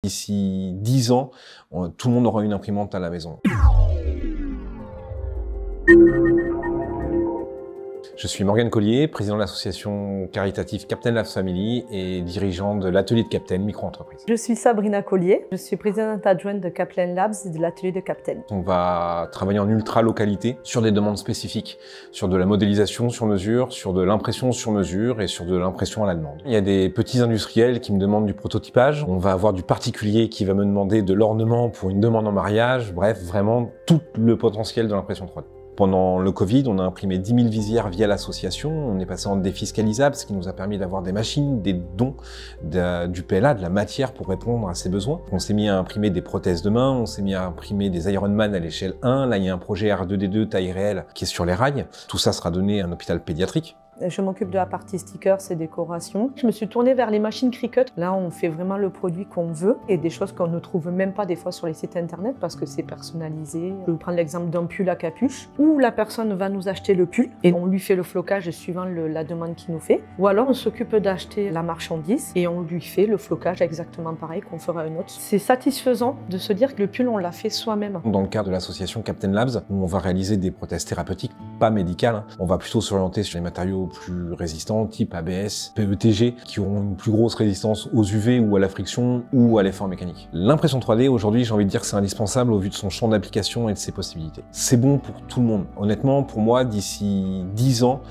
D'ici 10 ans, tout le monde aura une imprimante à la maison. Je suis Morgane Collier, président de l'association caritative Captain Labs Family et dirigeant de l'atelier de Captain micro-entreprise. Je suis Sabrina Collier, je suis présidente adjointe de Captain Labs et de l'atelier de Captain. On va travailler en ultra-localité sur des demandes spécifiques, sur de la modélisation sur mesure, sur de l'impression sur mesure et sur de l'impression à la demande. Il y a des petits industriels qui me demandent du prototypage, on va avoir du particulier qui va me demander de l'ornement pour une demande en mariage, bref, vraiment tout le potentiel de l'impression 3D. Pendant le Covid, on a imprimé 10 000 visières via l'association, on est passé en défiscalisable, ce qui nous a permis d'avoir des machines, des dons, du PLA, de la matière pour répondre à ces besoins. On s'est mis à imprimer des prothèses de main, on s'est mis à imprimer des Ironman à l'échelle 1, là il y a un projet R2D2 taille réelle qui est sur les rails. Tout ça sera donné à un hôpital pédiatrique. Je m'occupe de la partie stickers et décoration. Je me suis tournée vers les machines Cricut. Là, on fait vraiment le produit qu'on veut et des choses qu'on ne trouve même pas des fois sur les sites internet parce que c'est personnalisé. Je vais vous prendre l'exemple d'un pull à capuche où la personne va nous acheter le pull et on lui fait le flocage suivant la demande qu'il nous fait. Ou alors, on s'occupe d'acheter la marchandise et on lui fait le flocage exactement pareil qu'on fera un autre. C'est satisfaisant de se dire que le pull, on l'a fait soi-même. Dans le cadre de l'association Captain Labs, où on va réaliser des prothèses thérapeutiques, pas médicales, on va plutôt s'orienter sur les matériaux plus résistants, type ABS, PETG, qui auront une plus grosse résistance aux UV ou à la friction ou à l'effort mécanique. L'impression 3D, aujourd'hui, j'ai envie de dire que c'est indispensable au vu de son champ d'application et de ses possibilités. C'est bon pour tout le monde. Honnêtement, pour moi, d'ici 10 ans,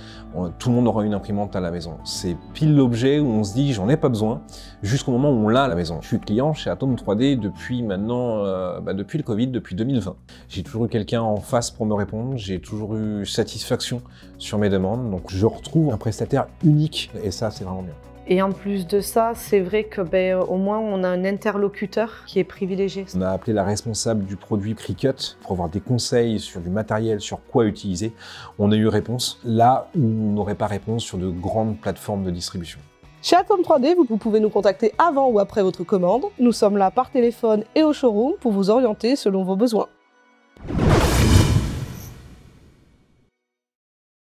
tout le monde aura une imprimante à la maison. C'est pile l'objet où on se dit j'en ai pas besoin, jusqu'au moment où on l'a à la maison. Je suis client chez Atom 3D depuis maintenant, depuis le Covid, depuis 2020. J'ai toujours eu quelqu'un en face pour me répondre, j'ai toujours eu satisfaction sur mes demandes, donc je retrouve un prestataire unique et ça c'est vraiment bien. Et en plus de ça, c'est vrai que au moins on a un interlocuteur qui est privilégié. On a appelé la responsable du produit Cricut pour avoir des conseils sur du matériel, sur quoi utiliser. On a eu réponse là où on n'aurait pas réponse sur de grandes plateformes de distribution. Chez Atom 3D, vous pouvez nous contacter avant ou après votre commande. Nous sommes là par téléphone et au showroom pour vous orienter selon vos besoins.